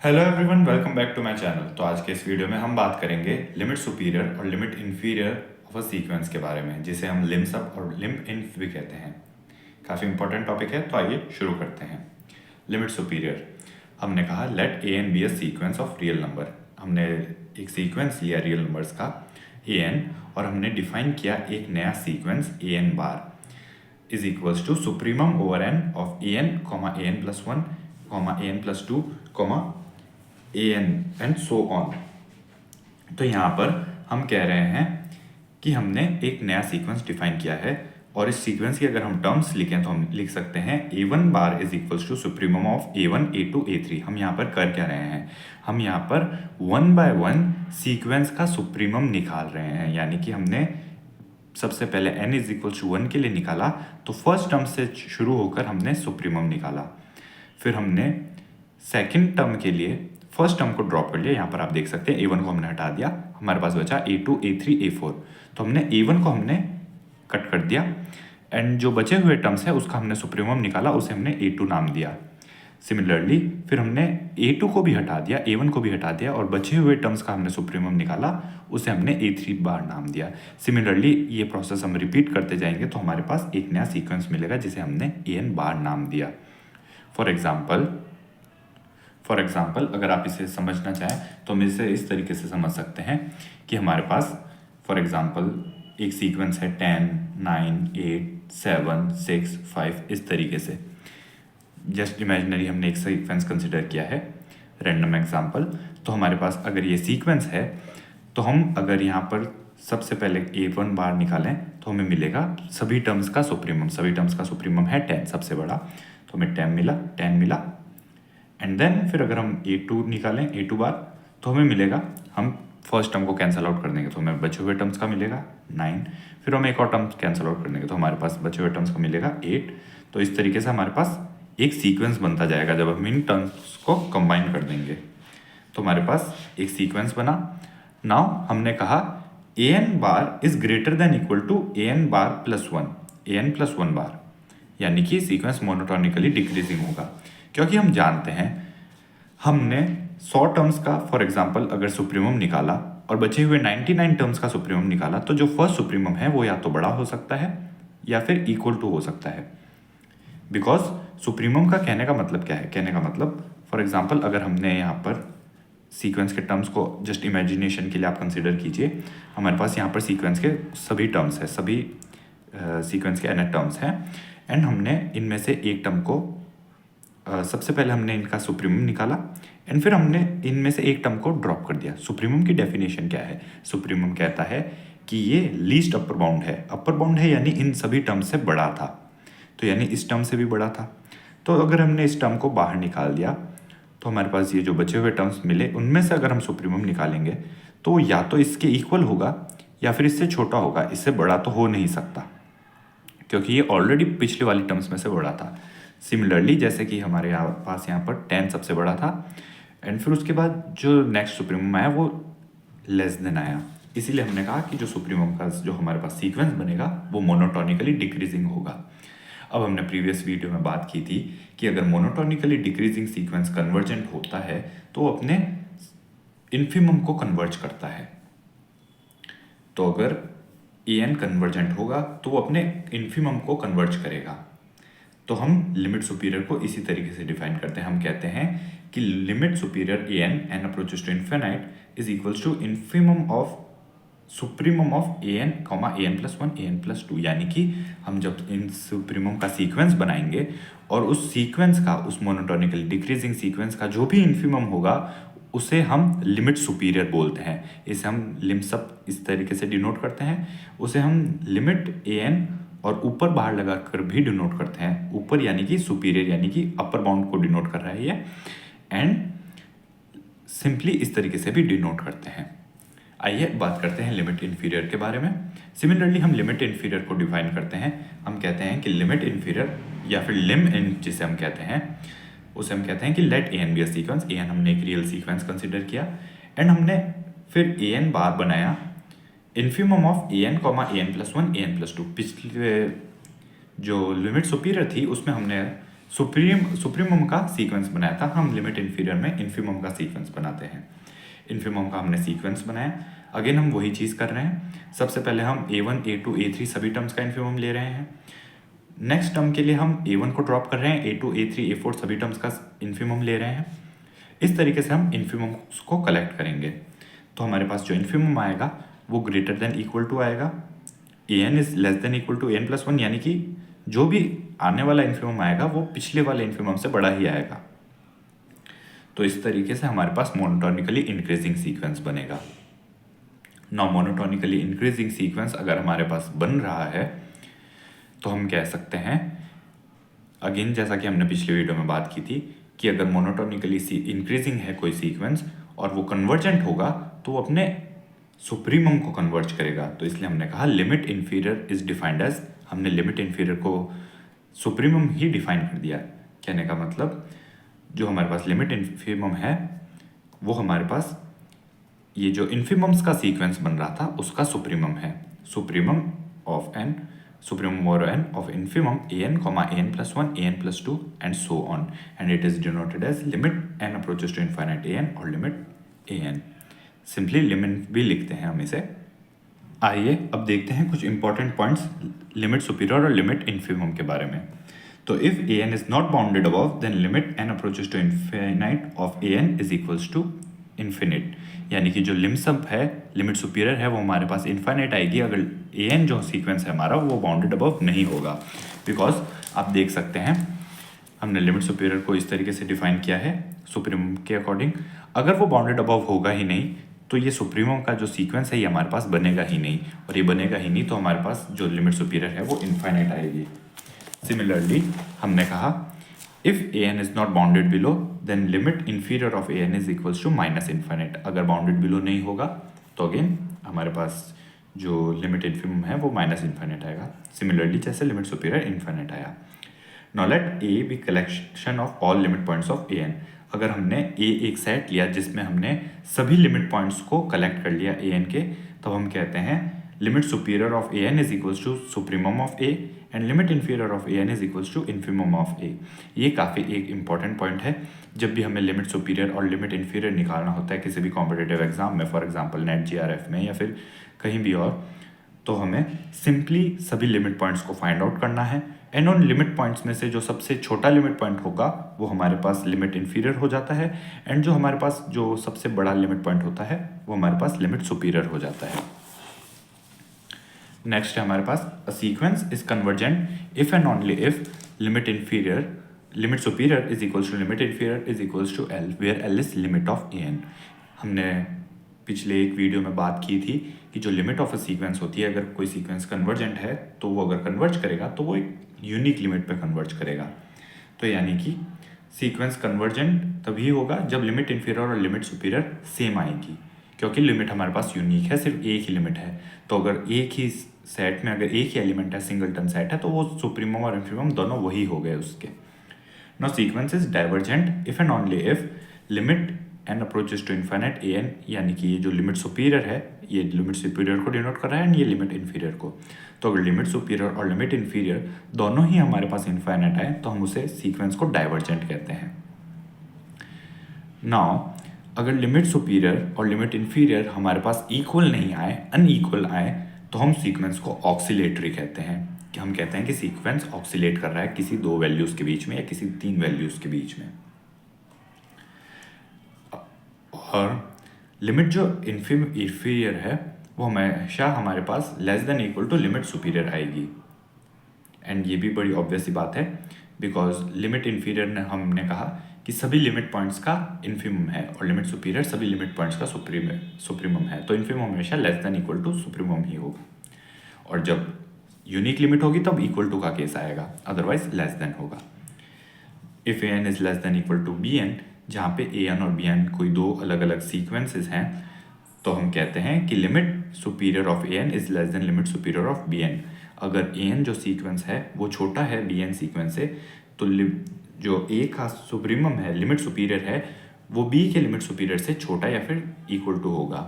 Hello everyone, welcome back to my channel. तो आज के इस वीडियो में हम बात करेंगे लिमिट सुपीरियर और limit inferior of a sequence के बारे में, जिसे हम लिम सब और लिम इन्फ भी कहते हैं। काफ़ी इंपॉर्टेंट टॉपिक है, तो आइए शुरू करते हैं। लिमिट सुपीरियर, हमने कहा let a n be a sequence of real number. हमने एक सीक्वेंस लिया रियल नंबर्स का ए एन, और हमने डिफाइन किया एक नया sequence a n bar is equals to supremum over n of a n comma a n plus one comma a n plus two comma a n and so on. तो यहाँ पर हम कह रहे हैं कि हमने एक नया सीक्वेंस डिफाइन किया है, और इस सीक्वेंस की अगर हम टर्म्स लिखें तो हम लिख सकते हैं a one bar is equals to supremum of a one a two a three. हम यहाँ पर कर क्या रहे हैं, हम यहाँ पर वन बाय वन सीक्वेंस का सुप्रीमम निकाल रहे हैं। यानी कि हमने सबसे पहले n is equals to one के लिए निकाला, तो फर्स्ट टर्म से शुरू होकर हमने सुप्रीमम निकाला। फिर हमने सेकेंड टर्म के लिए फर्स्ट टर्म को ड्रॉप कर लिया। यहाँ पर आप देख सकते हैं a1 को हमने हटा दिया, हमारे पास बचा a2 a3 a4। तो हमने a1 को हमने कट कर दिया, एंड जो बचे हुए टर्म्स है उसका हमने सुप्रीमम निकाला, उसे हमने a2 नाम दिया। सिमिलरली फिर हमने a2 को भी हटा दिया, a1 को भी हटा दिया, और बचे हुए टर्म्स का हमने सुप्रीमम निकाला, उसे हमने a3 बार नाम दिया। सिमिलरली ये प्रोसेस हम रिपीट करते जाएंगे, तो हमारे पास एक नया सीक्वेंस मिलेगा जिसे हमने an बार नाम दिया। फॉर एग्जाम्पल अगर आप इसे समझना चाहें तो हम इसे इस तरीके से समझ सकते हैं कि हमारे पास फॉर एग्जाम्पल एक सीक्वेंस है 10, 9, 8, 7, 6, 5 इस तरीके से। जस्ट इमेजिनरी हमने एक सीक्वेंस कंसिडर किया है, रैंडम एग्जाम्पल। तो हमारे पास अगर ये सीक्वेंस है, तो हम अगर यहाँ पर सबसे पहले a1 बार निकालें तो हमें मिलेगा सभी टर्म्स का सुप्रीमम है 10 सबसे बड़ा, तो हमें 10 मिला। एंड देन फिर अगर हम a2 निकालें a2 बार, तो हमें मिलेगा, हम फर्स्ट टर्म को कैंसिल आउट कर देंगे तो हमें बचे हुए टर्म्स का मिलेगा 9। फिर हम एक और टर्म कैंसिल आउट कर देंगे तो हमारे पास बचे हुए टर्म्स का मिलेगा 8। तो इस तरीके से हमारे पास एक सीक्वेंस बनता जाएगा जब हम इन टर्म्स को कंबाइन कर देंगे, तो हमारे पास एक सीक्वेंस बना। नाउ हमने कहा a n bar is greater than equal to a n bar plus one bar, यानी कि सीक्वेंस मोनोटोनिकली डिक्रीजिंग होगा, क्योंकि हम जानते हैं हमने 100 टर्म्स का फॉर एग्जांपल अगर सुप्रीमम निकाला और बचे हुए 99 टर्म्स का सुप्रीमम निकाला, तो जो फर्स्ट सुप्रीमम है वो या तो बड़ा हो सकता है या फिर इक्वल टू हो सकता है। बिकॉज सुप्रीमम का कहने का मतलब क्या है, कहने का मतलब फॉर एग्जांपल अगर हमने यहाँ पर सीक्वेंस के टर्म्स को जस्ट इमेजिनेशन के लिए आप कंसिडर कीजिए, हमारे पास यहाँ पर सीक्वेंस के सभी टर्म्स है, सभी सीक्वेंस के n टर्म्स हैं, एंड हमने इनमें से एक टर्म को सबसे पहले हमने इनका सुप्रीमम निकाला, एंड फिर हमने इनमें से एक टर्म को ड्रॉप कर दिया। सुप्रीमम की डेफिनेशन क्या है, सुप्रीमम कहता है कि ये लीस्ट अपर बाउंड है, यानी इन सभी टर्म से बड़ा था, तो यानी इस टर्म से भी बड़ा था। तो अगर हमने इस टर्म को बाहर निकाल दिया, तो हमारे पास ये जो बचे हुए टर्म्स मिले, उनमें से अगर हम सुप्रीमम निकालेंगे तो या तो इसके इक्वल होगा या फिर इससे छोटा होगा, इससे बड़ा तो हो नहीं सकता, क्योंकि ये ऑलरेडी पिछले वाली टर्म्स में से बड़ा था। सिमिलरली जैसे कि हमारे पास यहाँ पर 10 सबसे बड़ा था, एंड फिर उसके बाद जो नेक्स्ट सुप्रीमम आया वो लेस देन आया, इसीलिए हमने कहा कि जो सुप्रीमम का जो हमारे पास सीक्वेंस बनेगा वो मोनोटोनिकली डिक्रीजिंग होगा। अब हमने प्रीवियस वीडियो में बात की थी कि अगर मोनोटोनिकली डिक्रीजिंग सीक्वेंस कन्वर्जेंट होता है तो वो अपने इन्फिमम को कन्वर्ज करता है। तो अगर ए एन कन्वर्जेंट होगा तो वो अपने इन्फिमम को कन्वर्ज करेगा। तो हम लिमिट सुपीरियर को इसी तरीके से डिफाइन करते हैं। हम कहते हैं कि limit superior a n approaches to infinite is equals to infimum of supremum of a n plus one a n plus two. यानी कि हम जब इन सुप्रीमम का सीक्वेंस बनाएंगे और उस सीक्वेंस का, उस मोनोटोनिकली डिक्रीजिंग सीक्वेंस का जो भी इन्फिमम होगा उसे हम लिमिट सुपीरियर बोलते हैं। इसे हम लिम सब इस तरीके से डिनोट करते हैं, उसे हम लिमिट ए एन और ऊपर बाहर लगा कर भी डिनोट करते हैं। ऊपर यानी कि सुपीरियर यानी कि अपर बाउंड को डिनोट कर रहा है ये, एंड सिंपली इस तरीके से भी डिनोट करते हैं। आइए बात करते हैं लिमिट इन्फीरियर के बारे में। सिमिलरली हम लिमिट इन्फीरियर को डिफाइन करते हैं। हम कहते हैं कि लिमिट इन्फीरियर या फिर लिम इन जिसे हम कहते हैं, उसे हम कहते हैं कि let a n be a sequence. A n हमने एक रियल सीक्वेंस कंसिडर किया, एंड हमने फिर ए एन बार बनाया infimum of a n plus one a n plus two. पिछले जो लिमिट सुपीरियर थी उसमें हमने सुप्रीमम का सीक्वेंस बनाया था, हम लिमिट इन्फीरियर में इन्फीमम का सीक्वेंस बनाते हैं। इन्फीमम का हमने सीक्वेंस बनाया। अगेन हम वही चीज़ कर रहे हैं। सबसे पहले हम A1 A2 A3 सभी टर्म्स का इन्फीमम ले रहे हैं। नेक्स्ट टर्म के लिए हम A1 को ड्रॉप कर रहे हैं, A2 A3 A4 सभी टर्म्स का इन्फीमम ले रहे हैं। इस तरीके से हम इन्फीमम को कलेक्ट करेंगे। तो हमारे पास जो इन्फीमम आएगा वो ग्रेटर देन इक्वल टू आएगा, an is less than equal to an+1, यानी कि जो भी आने वाला इन्फीमम आएगा वो पिछले वाले इन्फीमम से बड़ा ही आएगा। तो इस तरीके से हमारे पास मोनोटोनिकली इंक्रीजिंग सीक्वेंस बनेगा। नाउ मोनोटोनिकली इंक्रीजिंग सीक्वेंस अगर हमारे पास बन रहा है तो हम कह सकते हैं, अगेन जैसा कि हमने पिछले वीडियो में बात की थी, कि अगर मोनोटोनिकली इंक्रीजिंग है कोई सीक्वेंस और वो कन्वर्जेंट होगा तो वो अपने सुप्रीमम को कन्वर्ज करेगा। तो इसलिए हमने कहा limit inferior is defined as, हमने लिमिट इन्फीरियर को सुप्रीमम ही डिफाइन कर दिया। कहने का मतलब जो हमारे पास लिमिट इन्फीमम है वो हमारे पास ये जो इन्फीमम्स का सीक्वेंस बन रहा था उसका सुप्रीमम है। Supremum of n, supremum over n of infimum an+1 an+2 and so on, and it is denoted as limit n approaches to infinite an और लिमिट an। सिंपली लिमिट भी लिखते हैं हम इसे। आइए अब देखते हैं कुछ इंपॉर्टेंट पॉइंट्स लिमिट सुपीरियर और लिमिट इन्फीमम के बारे में। तो if an is not bounded above then limit n approaches to infinite of an is equals to infinite, यानी कि जो लिमसम है लिमिट सुपीरियर है वो हमारे पास इनफाइनाइट आएगी अगर an जो सीक्वेंस है हमारा वो बाउंडेड अबव नहीं होगा। बिकॉज आप देख सकते हैं हमने लिमिट सुपीरियर को इस तरीके से डिफाइन किया है सुप्रीमम के अकॉर्डिंग, अगर वो बाउंडेड अबव होगा ही नहीं तो ये सुप्रीमम का जो सीक्वेंस है ये हमारे पास बनेगा ही नहीं, और ये बनेगा ही नहीं तो हमारे पास जो लिमिट सुपीरियर है वो इनफाइनाइट आएगी। सिमिलरली हमने कहा if an is not bounded below then limit inferior of an is equals to minus infinite, अगर बाउंडेड बिलो नहीं होगा तो अगेन हमारे पास जो लिमिट इन्फीमम है वो माइनस इनफाइनाइट आएगा। सिमिलरली जैसे लिमिट सुपीरियर इनफाइनाइट आया। Now let a be collection of all limit points of an, अगर हमने a एक सेट लिया जिसमें हमने सभी लिमिट पॉइंट्स को कलेक्ट कर लिया an के, तब हम कहते हैं limit superior of an is equals to supremum of a and limit inferior of an is equals to infimum of a। ये काफ़ी एक इंपॉर्टेंट पॉइंट है जब भी हमें लिमिट सुपीरियर और लिमिट इन्फीरियर निकालना होता है किसी भी कॉम्पिटिटिव एग्जाम में, फॉर एग्जांपल नेट GRF में या फिर कहीं भी और, तो हमें सिंपली सभी लिमिट पॉइंट्स को फाइंड आउट करना है एंड उन लिमिट पॉइंट्स में से जो सबसे छोटा लिमिट पॉइंट होगा वो हमारे पास लिमिट इन्फीरियर हो जाता है, एंड जो हमारे पास जो सबसे बड़ा लिमिट पॉइंट होता है वो हमारे पास लिमिट सुपीरियर हो जाता है। नेक्स्ट है हमारे पास a sequence is convergent if and only if limit inferior limit superior is equals to limit inferior is equals to L, where L is limit of an। हमने पिछले एक वीडियो में बात की थी कि जो लिमिट ऑफ अ सीक्वेंस होती है, अगर कोई सीक्वेंस कन्वर्जेंट है तो वो अगर कन्वर्ज करेगा तो वो एक यूनिक लिमिट पे कन्वर्ज करेगा। तो यानी कि सीक्वेंस कन्वर्जेंट तभी होगा जब लिमिट इन्फीरियर और लिमिट सुपीरियर सेम आएगी, क्योंकि लिमिट हमारे पास यूनिक है, सिर्फ एक ही लिमिट है। तो अगर एक ही सेट में अगर एक ही एलिमेंट है, सिंगलटन सेट है, तो वो सुप्रीमम और इन्फीमम दोनों वही हो गए उसके। Now sequence is divergent if and only if limit n approaches to infinite an, यानी कि ये जो लिमिट सुपीरियर है ये लिमिट सुपीरियर को डिनोट कर रहा है एंड ये लिमिट इन्फीरियर को। तो अगर लिमिट सुपीरियर और लिमिट इन्फीरियर दोनों ही हमारे पास इनफाइनाइट आए तो हम उसे सीक्वेंस को डाइवर्जेंट कहते हैं। नाउ अगर लिमिट सुपीरियर और लिमिट इन्फीरियर हमारे पास इक्वल नहीं आए, अनइक्वल आए, तो हम सीक्वेंस को ऑक्सिलेटरी कहते हैं। कि हम कहते हैं कि सीक्वेंस ऑक्सिलेट कर रहा है किसी दो वैल्यूज के बीच में या किसी तीन वैल्यूज के बीच में। और लिमिट जो इन्फीरियर है वो हमेशा हमारे पास less than equal to limit superior आएगी, एंड ये भी बड़ी ऑब्वियस सी बात है बिकॉज लिमिट इन्फीरियर ने हमने कहा कि सभी लिमिट पॉइंट्स का इन्फीमम है और लिमिट सुपीरियर सभी लिमिट पॉइंट्स का सुप्रीमम है, तो इन्फीमम हमेशा less than equal to supremum ही होगा। और जब यूनिक लिमिट होगी तब इक्वल टू का केस आएगा, अदरवाइज लेस देन होगा। If an is less than equal to bn, जहाँ पे an और bn कोई दो अलग अलग सीक्वेंसेस हैं, तो हम कहते हैं कि limit superior of an is less then limit superior of bn। अगर an जो सीक्वेंस है वो छोटा है bn सीक्वेंस से, तो जो a का सुप्रीमम है लिमिट सुपीरियर है वो b के लिमिट सुपीरियर से छोटा या फिर इक्वल टू होगा।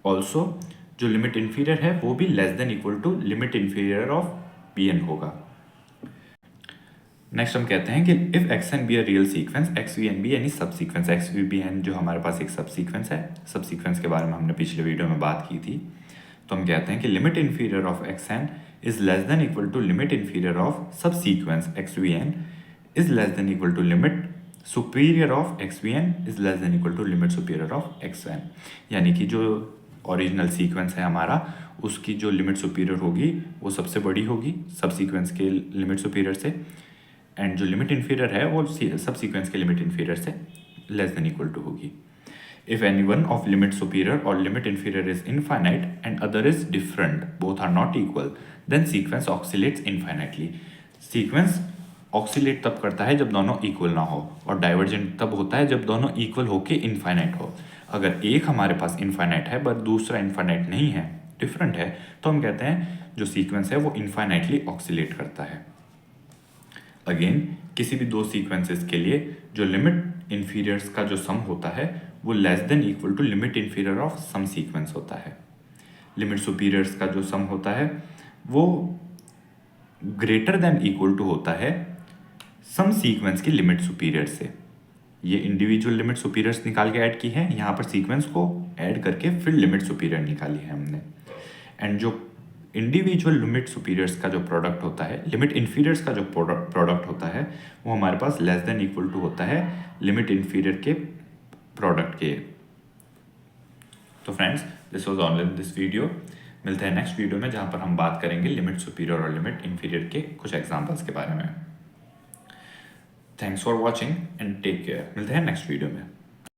ऑल्सो जो लिमिट इन्फीरियर है वो भी less than equal to limit inferior of bn होगा। नेक्स्ट हम कहते हैं कि if x n be a real sequence, x v n be यानी subsequence, x v b n जो हमारे पास एक सब सीक्वेंस है, सब सीक्वेंस के बारे में हमने पिछले वीडियो में बात की थी। तो हम कहते हैं कि limit inferior of x n is less than equal to limit inferior of subsequence x v n is less than equal to limit superior of x v n is less than equal to limit superior of x n. यानी कि जो original sequence है हमारा, उसकी जो limit superior होगी वो सबसे बड़ी होगी सब सीक्वेंस के लिमिट सुपीरियर से, एंड जो लिमिट इन्फीरियर है वो सब सीक्वेंस के लिमिट इन्फीरियर से लेस देन इक्वल टू होगी। If any one of limit superior और limit inferior is infinite and other is different, both are not equal, then sequence oscillates infinitely. Sequence oscillate तब करता है जब दोनों equal ना हो, और डाइवर्जेंट तब होता है जब दोनों इक्वल होके इनफाइनाइट हो। अगर एक हमारे पास इनफाइनाइट है बट दूसरा इनफाइनाइट नहीं है, डिफरेंट है, तो हम कहते हैं जो सीक्वेंस है वो इनफाइनाइटली ऑक्सीलेट करता है। अगेन किसी भी दो सीक्वेंसेस के लिए जो लिमिट इन्फीरियर्स का जो सम होता है वो less than equal to limit inferior of some sequence होता है। लिमिट सुपीरियर्स का जो सम होता है वो ग्रेटर देन इक्वल टू होता है सम सीक्वेंस की लिमिट सुपीरियर से। ये इंडिविजुअल लिमिट सुपीरियर्स निकाल के ऐड की है, यहाँ पर सीक्वेंस को ऐड करके फिर लिमिट सुपीरियर निकाली है हमने। एंड जो इंडिविजुअल लिमिट सुपीरियर्स का जो प्रोडक्ट होता है, लिमिट इन्फीरियर्स का जो प्रोडक्ट होता है, वो हमारे पास लेस देन इक्वल टू होता है लिमिट इन्फीरियर के प्रोडक्ट के। तो friends, this was all in this video. मिलते हैं नेक्स्ट वीडियो में जहाँ पर हम बात करेंगे लिमिट सुपीरियर और लिमिट इन्फीरियर के कुछ एग्जाम्पल्स के बारे में। Thanks for watching and take care. मिलते हैं नेक्स्ट वीडियो में।